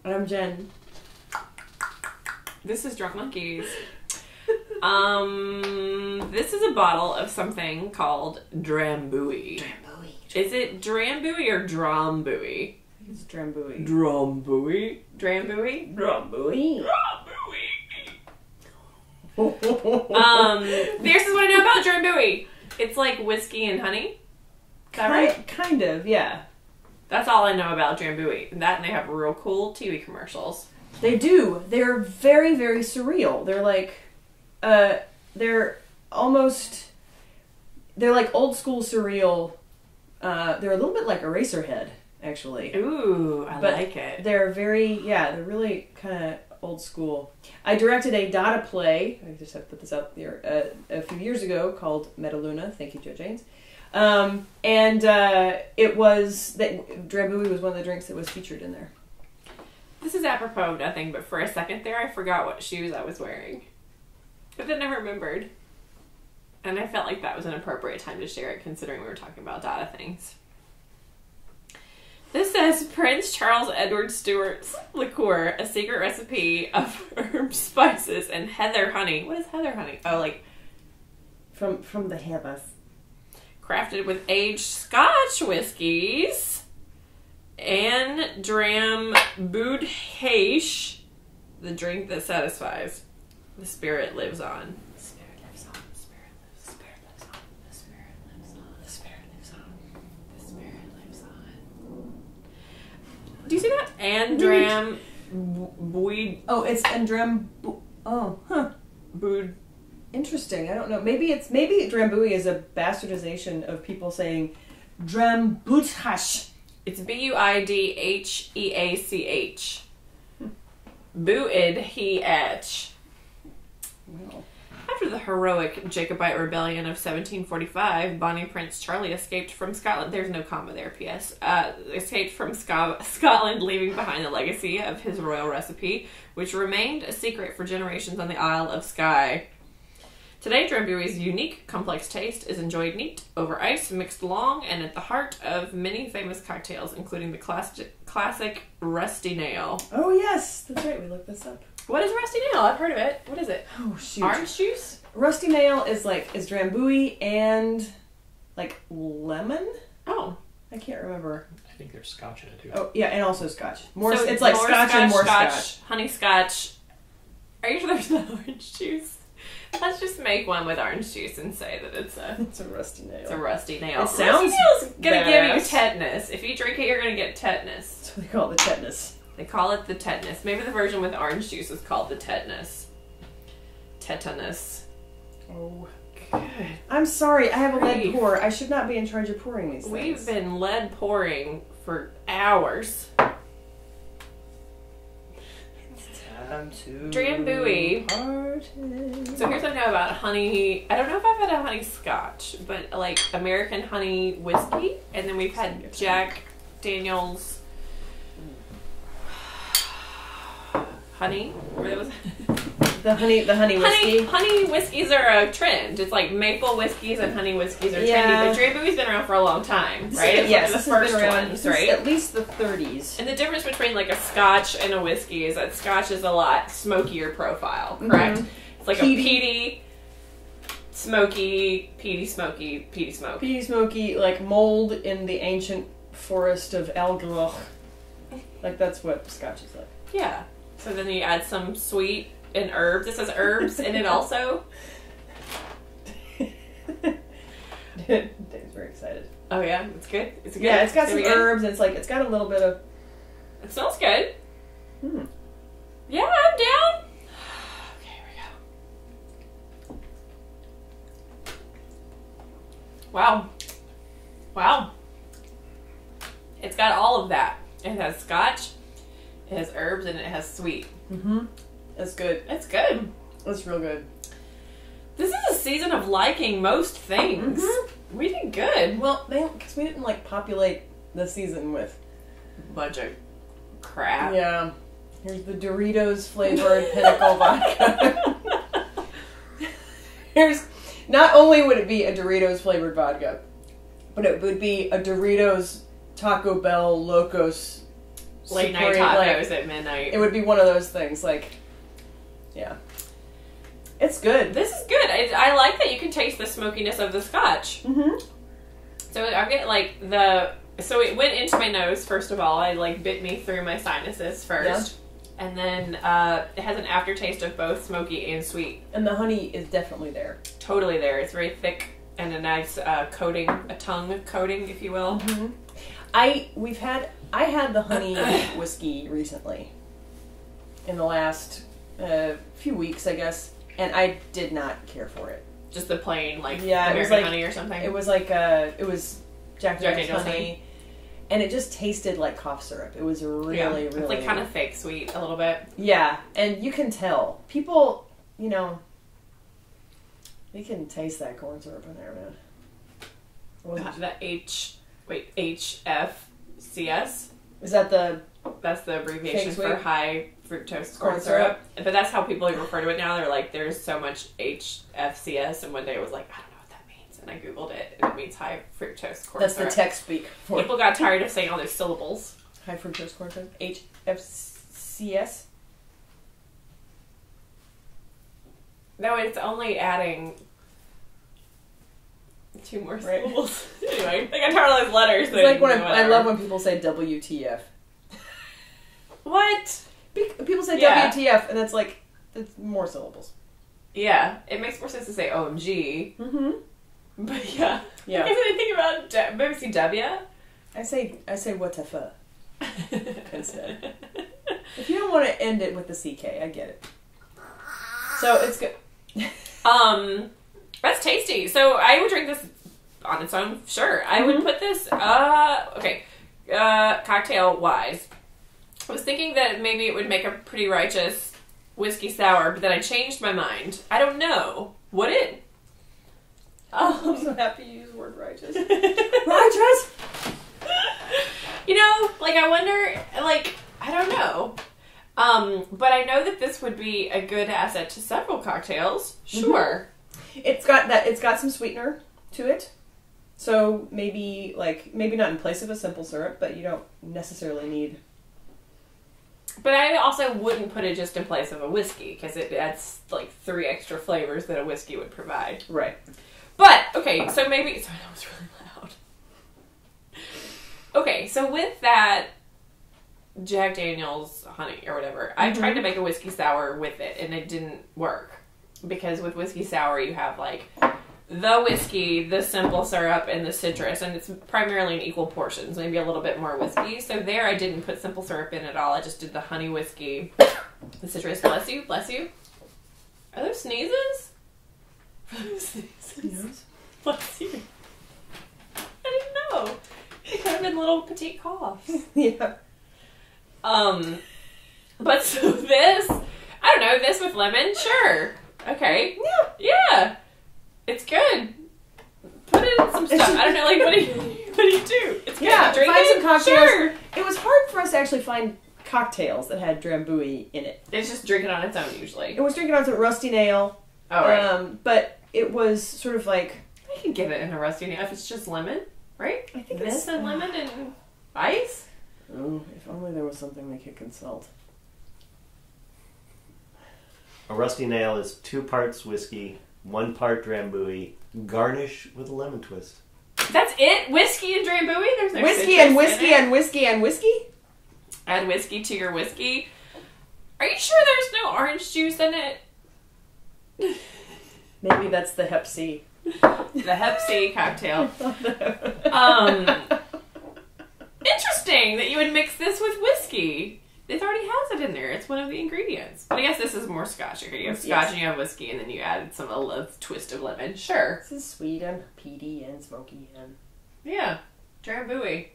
I'm Jen. This is Drunk Monkeys. This is a bottle of something called Drambuie. Drambuie. Is it Drambuie or Drambuie? It's Drambuie. Drambuie? Drambuie? Drambuie. This is what I know about Drambuie. It's like whiskey and honey. Is that right? Kind of, yeah. That's all I know about Drambuie. That and they have real cool TV commercials. They do. They're very, very surreal. They're like, they're like old school surreal. They're a little bit like Eraserhead, actually. Ooh, I like it. They're they're really kind of old school. I directed a Dada play, I just have to put this out there, a few years ago called Metaluna. Thank you, Joe Janes. It was, Drambuie was one of the drinks that was featured in there. This is apropos of nothing, but for a second there, I forgot what shoes I was wearing. But then I remembered. And I felt like that was an appropriate time to share it, considering we were talking about Dada things. This says Prince Charles Edward Stuart's liqueur, a secret recipe of herbs, spices, and heather honey. What is heather honey? Oh, like... From the heathers. Crafted with aged Scotch whiskies and Drambuie, the drink that satisfies. The spirit lives on. The spirit lives on. The spirit lives. The spirit lives on. The spirit lives on. The spirit lives on. The spirit lives on. Do you see that? And Drambuie. Oh, it's and Drambuie. Oh, huh. Bood. Interesting. I don't know. Maybe Drambuie is a bastardization of people saying Drambuie. It's Buidheach. Buidheach. Well. After the heroic Jacobite rebellion of 1745, Bonnie Prince Charlie escaped from Scotland. There's no comma there, P.S. Escaped from Scotland, leaving behind the legacy of his royal recipe, which remained a secret for generations on the Isle of Skye. Today, Drambuie's unique, complex taste is enjoyed neat, over ice, mixed long, and at the heart of many famous cocktails, including the classic Rusty Nail. Oh, yes. That's right. We looked this up. What is Rusty Nail? I've heard of it. What is it? Oh, shoot. Orange juice? Rusty Nail is Drambuie and, like, lemon? Oh. I can't remember. I think there's scotch in it, too. Oh, yeah, and also scotch. So it's like more scotch and more scotch. Honey scotch. Are you sure there's no orange juice? Let's just make one with orange juice and say that it's a Rusty Nail. It's a Rusty Nail. It sounds Rusty Nail's gonna give you badass. tetanus. If you drink it, you're gonna get tetanus. That's what they call it, the tetanus. They call it the tetanus. Maybe the version with orange juice is called the tetanus. Tetanus. Oh. Good. I'm sorry, I have a lead grief. pour. I should not be in charge of pouring these things. We've been lead pouring for hours. Time to Drambuie. party. So here's what I know about honey. I don't know if I've had a honey scotch, but like American honey whiskey. And then we've had Jack Daniel's honey. Where was The honey whiskey. Honey whiskeys are a trend. It's like maple whiskeys and honey whiskeys are trendy. Yeah. But Drambuie's been around for a long time, right? It's Yes, one of this the has first been around ones, since right? at least the 30s. And the difference between like a scotch and a whiskey is that scotch is a lot smokier profile, correct? Mhm. It's like Peaty. a peaty, smoky, peaty smoky, peaty smoke. Peaty smoky, like mold in the ancient forest of Algroch. Like that's what scotch is like. Yeah. So then you add some sweet and herbs. It says herbs in it also. Dave's very excited. Oh yeah, it's good. It's good. Yeah, it's got There some we go. herbs and it's got a little bit of It smells good. hmm. Yeah, I'm down. Okay, here we go. Wow. Wow. It's got all of that. It has scotch, it has herbs, and it has sweet. Mm-hmm. That's good. It's good. That's real good. This is a season of liking most things. Mm-hmm. We did good. Well, because we didn't like populate the season with Bunch of crap. yeah. Here's the Doritos flavored Pinnacle vodka. Here's not only would it be a Doritos flavored vodka, but it would be a Doritos Taco Bell Locos late night tacos at midnight. It would be one of those things, like, yeah. It's good. This is good. I like that you can taste the smokiness of the Scotch. Mm-hmm. So I get like so it went into my nose first of all. I like bit me through my sinuses first. Yeah. And then it has an aftertaste of both smoky and sweet. And the honey is definitely there. Totally there. It's very thick and a nice coating, a tongue coating, if you will. Mm-hmm. I had the honey whiskey recently. In the last few weeks, I guess. And I did not care for it. Just the plain, American it was like, honey or something? It was like, it was Jack Daniel's honey. And it just tasted like cough syrup. It was really, really... It's like kind of fake sweet a little bit. Yeah, and you can tell. People, you can taste that corn syrup in there, man. HFCS? Is that the... That's the abbreviation for high fructose corn syrup. But that's how people refer to it now. They're like, there's so much HFCS. And one day I was like, I don't know what that means. And I Googled it. And it means high fructose corn syrup. That's the tech speak for people got tired of saying all those syllables. High fructose corn syrup. HFCS? No, it's only adding 2 more syllables. Anyway, they got tired of those letters. It's like when I love when people say WTF. What? People say WTF, and that's more syllables. Yeah, it makes more sense to say OMG. Mm-hmm. But yeah. Yeah. I didn't think about BBC W. I say what the fuck instead. If you don't want to end it with the CK, I get it. So it's good. That's tasty. So I would drink this on its own. Sure, I would put this. Cocktail wise. I was thinking that maybe it would make a pretty righteous whiskey sour, but then I changed my mind. I don't know. Would it? I'm so happy you used the word righteous. Righteous? I wonder, I don't know. But I know that this would be a good asset to several cocktails. Sure. Mm-hmm. It's got some sweetener to it. So maybe not in place of a simple syrup, but you don't necessarily need... But I also wouldn't put it just in place of a whiskey, because it adds 3 extra flavors that a whiskey would provide. Right. But, okay, so maybe... Sorry, that was really loud. Okay, so with that Jack Daniel's honey or whatever, I tried to make a whiskey sour with it, and it didn't work. Because with whiskey sour, you have, the whiskey, the simple syrup, and the citrus, and it's primarily in equal portions, maybe a little bit more whiskey. So there I didn't put simple syrup in at all. I just did the honey whiskey, the citrus. Bless you, bless you. Are those sneezes? Yes. Bless you. I didn't know. They could have been little petite coughs. Yeah. But so this, I don't know, this with lemon, sure. Okay. Yeah. It's good. Put in some stuff. I don't know, what do you do? It's good. Yeah, Drink find it? some cocktails. Sure. It was hard for us to actually find cocktails that had Drambuie in it. It's just drink it on its own, usually. It was drinking on some rusty nail. Oh, right. But it was sort of I can give it in a rusty nail if it's just lemon, right? I think this and lemon and ice? Oh, if only there was something we could consult. A rusty nail is 2 parts whiskey, 1 part Drambuie, garnish with a lemon twist. That's it? Whiskey and Drambuie? There's no whiskey and whiskey and whiskey and whiskey? Add whiskey to your whiskey. Are you sure there's no orange juice in it? Maybe that's the Hep C. The Hep C cocktail. Interesting that you would mix this with whiskey. It already has it in there. It's one of the ingredients. But I guess this is more scotch. You have scotch and you have whiskey, and then you added a twist of lemon. Sure. This is sweet and peaty and smoky and... Yeah. Drambuie.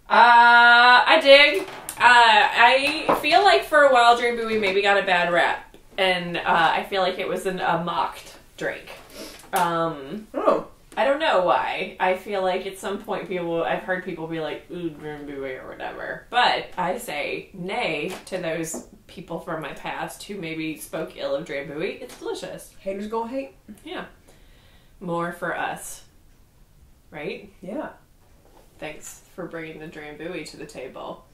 I dig. I feel like for a while Drambuie maybe got a bad rap. And I feel like it was a mocked drink. I don't know why. I feel like at some point I've heard people be like, ooh, Drambuie or whatever. But I say nay to those people from my past who maybe spoke ill of Drambuie. It's delicious. Haters gonna hate. Yeah. More for us. Right? Yeah. Thanks for bringing the Drambuie to the table.